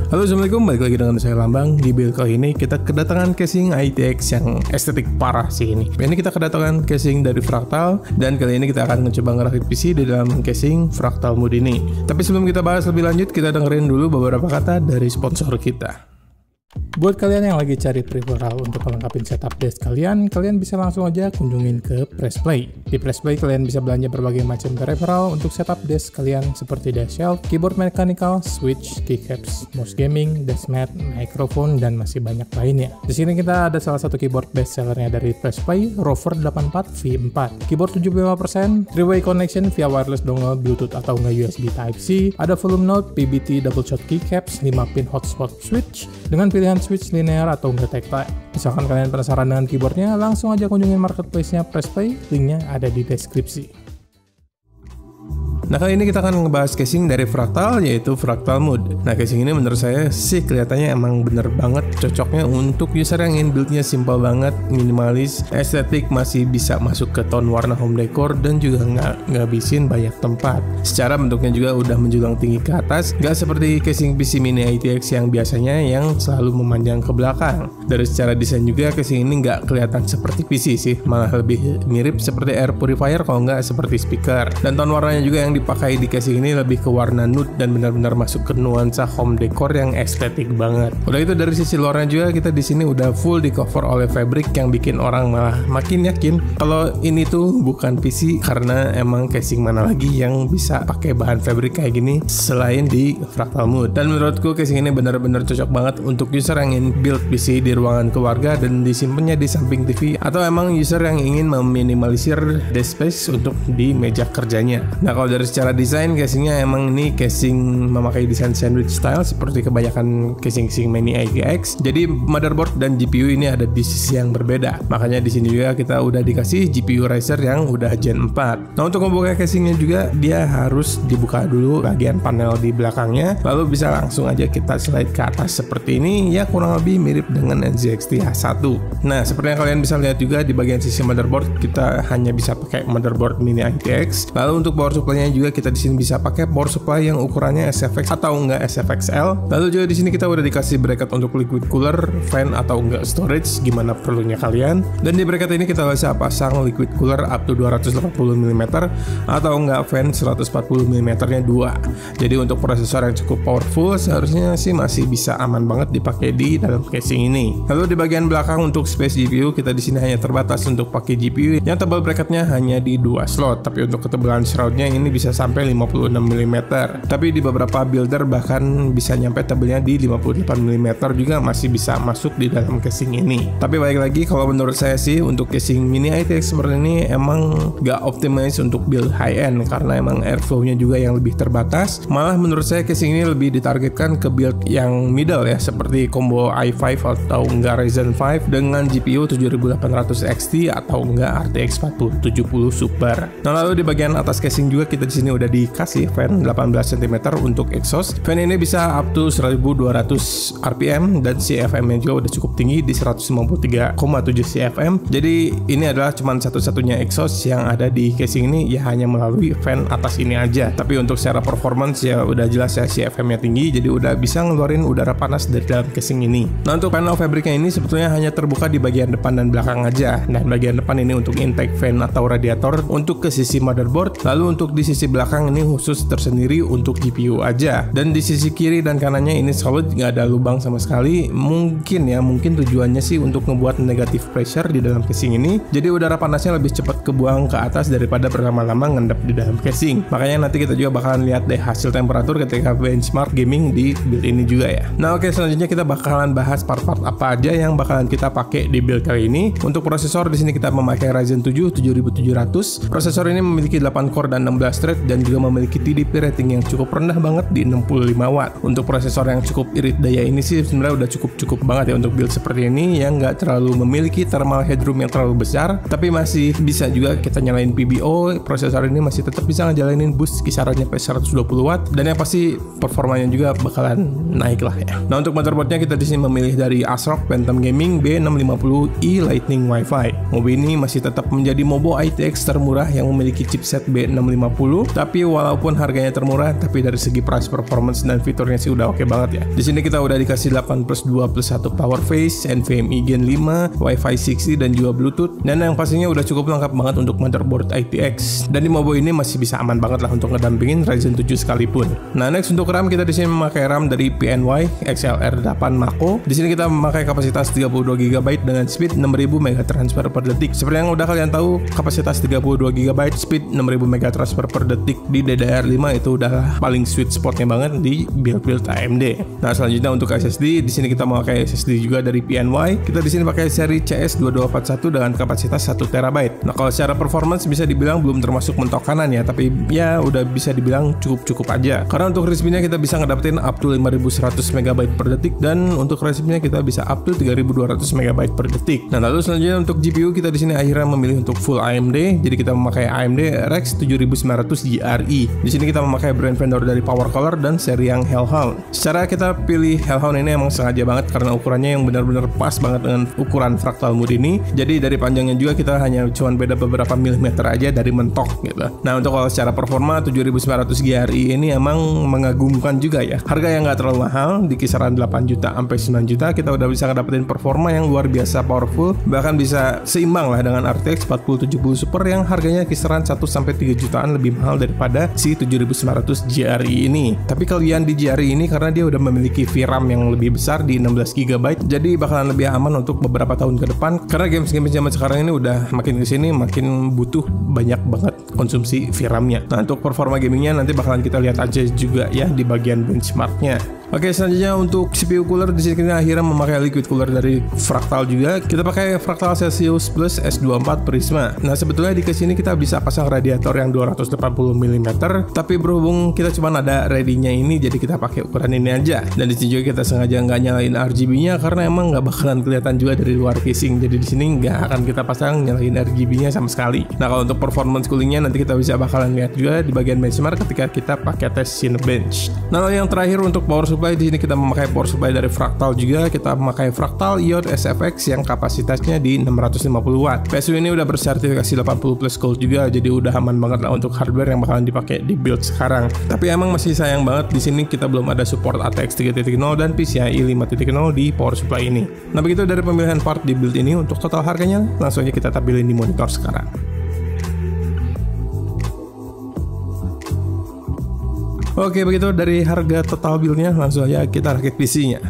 Halo, assalamualaikum, balik lagi dengan saya Lambang. Di build kali ini kita kedatangan casing ITX yang estetik parah sih ini. Ini kita kedatangan casing dari Fractal, dan kali ini kita akan mencoba ngerakit PC di dalam casing Fractal Mode ini. Tapi sebelum kita bahas lebih lanjut, kita dengerin dulu beberapa kata dari sponsor kita. Buat kalian yang lagi cari peripheral untuk melengkapi setup desk kalian bisa langsung aja kunjungin ke Pressplay. Di Pressplay kalian bisa belanja berbagai macam peripheral untuk setup desk kalian seperti desk shelf, keyboard mechanical, switch, keycaps, mouse gaming, desk mat, microphone, dan masih banyak lainnya. Di sini kita ada salah satu keyboard best sellernya dari Pressplay, Rover 84 V4. Keyboard 75%, 3-way connection via wireless dongle, Bluetooth atau nggak USB Type-C, ada volume knob, PBT double shot keycaps, 5 pin hotspot switch, dengan pilihan switch linear atau enggak tactile. Misalkan kalian penasaran dengan keyboardnya, langsung aja kunjungin marketplace-nya Pressplay, linknya ada di deskripsi. Nah, kali ini kita akan ngebahas casing dari Fractal, yaitu Fractal Mode. Nah, casing ini menurut saya sih kelihatannya emang bener banget cocoknya untuk user yang ingin build-nya simple banget, minimalis, estetik, masih bisa masuk ke tone warna home decor, dan juga nggak ngabisin banyak tempat. Secara bentuknya juga udah menjulang tinggi ke atas, nggak seperti casing PC Mini ITX yang biasanya yang selalu memanjang ke belakang. Dari secara desain juga casing ini nggak kelihatan seperti PC sih, malah lebih mirip seperti air purifier kalau nggak seperti speaker. Dan tone warnanya juga yang dipakai di casing ini lebih ke warna nude dan benar-benar masuk ke nuansa home decor yang estetik banget. Udah itu dari sisi luarnya juga kita di sini udah full di cover oleh fabric yang bikin orang malah makin yakin kalau ini tuh bukan PC, karena emang casing mana lagi yang bisa pakai bahan fabric kayak gini selain di Fractal Mode. Dan menurutku casing ini benar-benar cocok banget untuk user yang ingin build PC di ruangan keluarga dan disimpannya di samping TV, atau emang user yang ingin meminimalisir desk space untuk di meja kerjanya. Nah, kalau dari secara desain casingnya emang ini casing memakai desain sandwich style seperti kebanyakan casing Mini ITX. Jadi motherboard dan GPU ini ada di sisi yang berbeda. Makanya di sini juga kita udah dikasih GPU Razer yang udah Gen 4. Nah, untuk membuka casingnya juga dia harus dibuka dulu bagian panel di belakangnya, lalu bisa langsung aja kita slide ke atas seperti ini, ya kurang lebih mirip dengan NZXT H1. Nah, seperti yang kalian bisa lihat juga di bagian sisi motherboard kita hanya bisa pakai motherboard Mini ITX. Lalu untuk power supply-nya juga kita di sini bisa pakai power supply yang ukurannya SFX atau enggak SFXL. Lalu juga di sini kita udah dikasih bracket untuk liquid cooler, fan atau enggak storage, gimana perlunya kalian. Dan di bracket ini kita bisa pasang liquid cooler up to 280 mm atau enggak fan 140 mm nya 2. Jadi untuk prosesor yang cukup powerful seharusnya sih masih bisa aman banget dipakai di dalam casing ini. Lalu di bagian belakang untuk space GPU kita di sini hanya terbatas untuk pakai GPU yang tebal bracketnya hanya di 2 slot, tapi untuk ketebalan shroudnya ini bisa sampai 56 mm. Tapi di beberapa builder bahkan bisa nyampe tebelnya di 58 mm juga masih bisa masuk di dalam casing ini. Tapi balik lagi, kalau menurut saya sih untuk casing Mini ITX seperti ini emang gak optimize untuk build high end, karena emang airflow-nya juga yang lebih terbatas. Malah menurut saya casing ini lebih ditargetkan ke build yang middle ya, seperti combo i5 atau enggak Ryzen 5 dengan GPU 7800 XT atau enggak RTX 4070 Super. Nah, lalu di bagian atas casing juga kita di sini udah dikasih fan 18 cm untuk exhaust. Fan ini bisa up to 1200 rpm dan CFM-nya juga udah cukup tinggi di 153,7 CFM. Jadi ini adalah cuman satu-satunya exhaust yang ada di casing ini, ya hanya melalui fan atas ini aja. Tapi untuk secara performance ya udah jelas ya CFM-nya tinggi, jadi udah bisa ngeluarin udara panas dari dalam casing ini. Nah, untuk panel fabriknya ini sebetulnya hanya terbuka di bagian depan dan belakang aja. Nah, bagian depan ini untuk intake fan atau radiator untuk ke sisi motherboard, lalu untuk di sisi belakang ini khusus tersendiri untuk GPU aja. Dan di sisi kiri dan kanannya ini solid, nggak ada lubang sama sekali. Mungkin tujuannya sih untuk ngebuat negative pressure di dalam casing ini, jadi udara panasnya lebih cepat kebuang ke atas daripada berlama-lama ngendap di dalam casing. Makanya nanti kita juga bakalan lihat deh hasil temperatur ketika benchmark gaming di build ini juga ya. Nah, oke, selanjutnya kita bakalan bahas part-part apa aja yang bakalan kita pakai di build kali ini. Untuk prosesor di sini kita memakai Ryzen 7 7700. Prosesor ini memiliki 8 core dan 16 thread dan juga memiliki TDP rating yang cukup rendah banget di 65 watt. Untuk prosesor yang cukup irit daya ini sih sebenarnya udah cukup banget ya untuk build seperti ini, yang nggak terlalu memiliki thermal headroom yang terlalu besar, tapi masih bisa juga kita nyalain PBO. Prosesor ini masih tetap bisa ngejalanin boost kisarannya sampai 120 watt, dan yang pasti performanya juga bakalan naik lah ya. Nah, untuk motherboardnya kita di sini memilih dari ASRock Phantom Gaming B650i Lightning Wi-Fi. Mobil ini masih tetap menjadi Mobo ITX termurah yang memiliki chipset B650 tapi walaupun harganya termurah, tapi dari segi price performance dan fiturnya sih udah oke banget ya. Di sini kita udah dikasih 8+2+1 power face, NVMe Gen 5, Wi-Fi 6 dan juga Bluetooth, dan yang pastinya udah cukup lengkap banget untuk motherboard ITX. Dan di Mobo ini masih bisa aman banget lah untuk ngedampingin Ryzen 7 sekalipun. Nah, next untuk RAM kita di sini memakai RAM dari PNY XLR 8 Mako. Di sini kita memakai kapasitas 32 GB dengan speed 6000 MB transfer per detik. Seperti yang udah kalian tahu, kapasitas 32 GB speed 6000 MB transfer per detik di DDR5 itu udah paling sweet spotnya banget di build AMD. Nah, selanjutnya untuk SSD, di sini kita memakai SSD juga dari PNY. Kita di sini pakai seri CS2241 dengan kapasitas 1 TB. Nah, kalau secara performance bisa dibilang belum termasuk mentok kanan ya, tapi ya udah bisa dibilang cukup aja. Karena untuk RISC-nya kita bisa ngedapetin up to 5100 MB per detik, dan untuk RISC-nya kita bisa up to 3200 MB per detik. Nah, lalu selanjutnya untuk GPU kita di sini akhirnya memilih untuk full AMD. Jadi kita memakai AMD RX 7900 GRE. Di sini kita memakai brand vendor dari PowerColor dan seri yang Hellhound. Secara kita pilih Hellhound ini emang sengaja banget karena ukurannya yang benar-benar pas banget dengan ukuran Fractal Mood ini. Jadi dari panjangnya juga kita hanya cuman beda beberapa milimeter aja dari mentok gitu. Nah, untuk kalau secara performa 7900 GRE ini emang mengagumkan juga ya. Harga yang nggak terlalu mahal, di kisaran 8 juta sampai 9 juta kita udah bisa ngedapetin performa yang luar biasa powerful, bahkan bisa seimbang lah dengan RTX 4070 Super yang harganya kisaran 1 sampai 3 jutaan lebih mahal daripada si 7900 GRE ini. Tapi kalian di GRE ini karena dia udah memiliki VRAM yang lebih besar di 16 GB, jadi bakalan lebih aman untuk beberapa tahun ke depan karena games-games zaman sekarang ini udah makin kesini makin butuh banyak banget konsumsi VRAM-nya. Nah, untuk performa gamingnya nanti bakalan kita lihat aja juga ya di bagian benchmarknya. Oke, selanjutnya untuk CPU cooler di sini kita akhirnya memakai liquid cooler dari Fractal juga. Kita pakai Fractal Celsius Plus S24 Prisma. Nah, sebetulnya di case ini kita bisa pasang radiator yang 280 mm, tapi berhubung kita cuma ada ready-nya ini, jadi kita pakai ukuran ini aja. Dan di sini juga kita sengaja nggak nyalain RGB-nya karena emang nggak bakalan kelihatan juga dari luar casing. Jadi di sini nggak akan kita pasang nyalain RGB-nya sama sekali. Nah, kalau untuk performance coolingnya nanti kita bisa bakalan lihat juga di bagian benchmark ketika kita pakai tes Cinebench. Nah, lalu yang terakhir untuk power supply, di sini kita memakai power supply dari Fractal juga. Kita memakai Fractal IOT SFX yang kapasitasnya di 650 watt. PSU ini udah bersertifikasi 80 plus gold juga, jadi udah aman banget lah untuk hardware yang bakalan dipakai di build sekarang. Tapi emang masih sayang banget di sini kita belum ada support ATX 3.0 dan PCIe 5.0 di power supply ini. Nah, begitu dari pemilihan part di build ini. Untuk total harganya langsung aja kita tampilin di monitor sekarang. Oke, begitu dari harga total build-nya, langsung aja kita rakit PC-nya.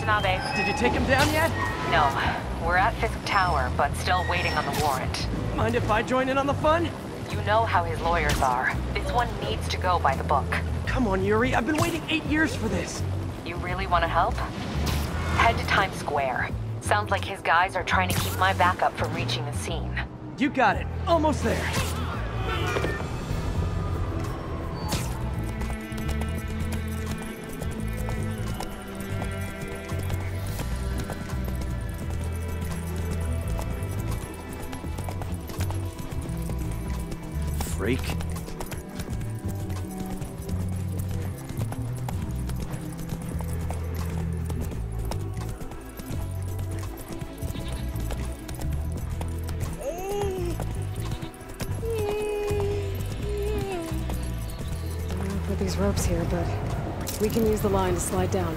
Watanabe. Did you take him down yet? No. We're at Fisk Tower, but still waiting on the warrant. Mind if I join in on the fun? You know how his lawyers are. This one needs to go by the book. Come on, Yuri. I've been waiting 8 years for this. You really want to help? Head to Times Square. Sounds like his guys are trying to keep my backup from reaching the scene. You got it. Almost there. Freak. Put these ropes here, but we can use the line to slide down.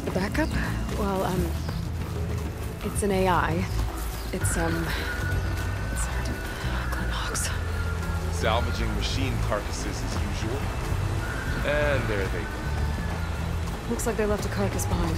The backup? Well, it's an AI. It's Glen Hawks. Salvaging machine carcasses as usual. And there they go. Looks like they left a carcass behind.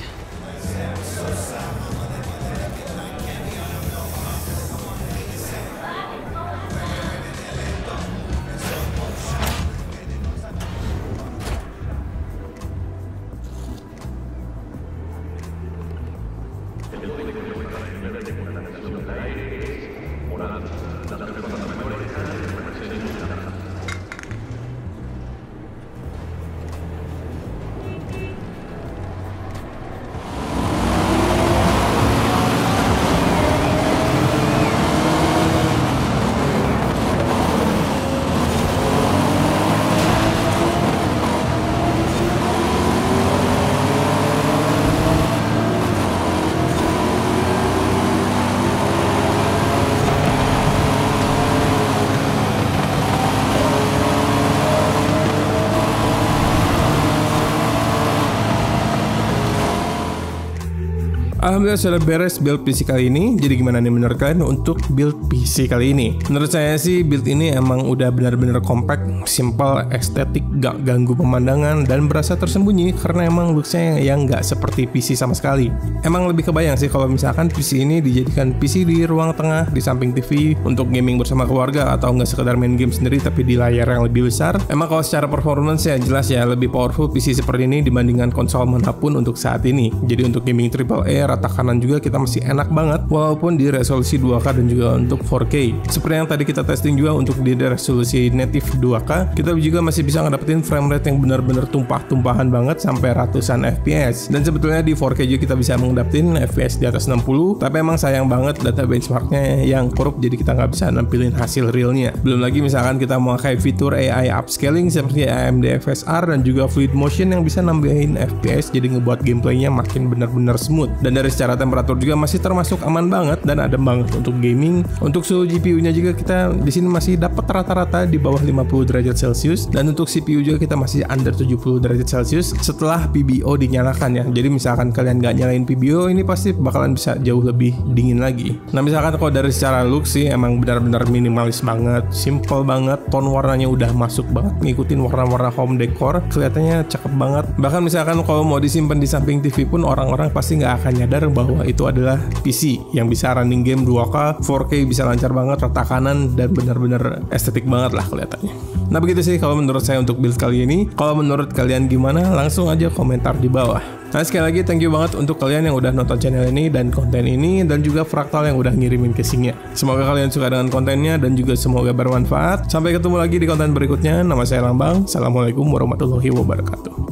Alhamdulillah sudah beres build PC kali ini. Jadi gimana nih menurut kalian untuk build PC kali ini? Menurut saya sih build ini emang udah benar-benar compact, simple, estetik, gak ganggu pemandangan, dan berasa tersembunyi karena emang looksnya yang gak seperti PC sama sekali. Emang lebih kebayang sih kalau misalkan PC ini dijadikan PC di ruang tengah di samping TV untuk gaming bersama keluarga, atau nggak sekedar main game sendiri tapi di layar yang lebih besar. Emang kalau secara performance ya jelas ya lebih powerful PC seperti ini dibandingkan konsol manapun untuk saat ini. Jadi untuk gaming AAA rata kanan juga kita masih enak banget walaupun di resolusi 2K dan juga untuk 4K. Seperti yang tadi kita testing juga untuk di resolusi native 2K, kita juga masih bisa ngedapetin frame rate yang benar-benar tumpah-tumpahan banget sampai ratusan FPS. Dan sebetulnya di 4K juga kita bisa ngedapetin FPS di atas 60, tapi emang sayang banget data benchmarknya yang korup, jadi kita nggak bisa nampilin hasil realnya. Belum lagi misalkan kita mau kayak fitur AI upscaling seperti AMD FSR dan juga Fluid Motion yang bisa nambahin FPS, jadi ngebuat gameplaynya makin benar-benar smooth. Dan dari secara temperatur juga masih termasuk aman banget dan adem banget untuk gaming. Untuk suhu GPU-nya juga kita di sini masih dapat rata-rata di bawah 50 derajat Celcius, dan untuk CPU juga kita masih under 70 derajat Celcius setelah PBO dinyalakan ya. Jadi misalkan kalian nggak nyalain PBO, ini pasti bakalan bisa jauh lebih dingin lagi. Nah misalkan kalau dari secara look sih emang benar-benar minimalis banget, simple banget, tone warnanya udah masuk banget, ngikutin warna-warna home decor, kelihatannya cakep banget. Bahkan misalkan kalau mau disimpan di samping TV pun orang-orang pasti nggak akan nyadar bahwa itu adalah PC yang bisa running game 2K, 4K bisa lancar banget, rata kanan, dan benar-benar estetik banget lah kelihatannya. Nah begitu sih kalau menurut saya untuk build kali ini. Kalau menurut kalian gimana? Langsung aja komentar di bawah. Nah sekali lagi thank you banget untuk kalian yang udah nonton channel ini dan konten ini, dan juga Fractal yang udah ngirimin casingnya. Semoga kalian suka dengan kontennya dan juga semoga bermanfaat. Sampai ketemu lagi di konten berikutnya. Nama saya Lambang. Assalamualaikum warahmatullahi wabarakatuh.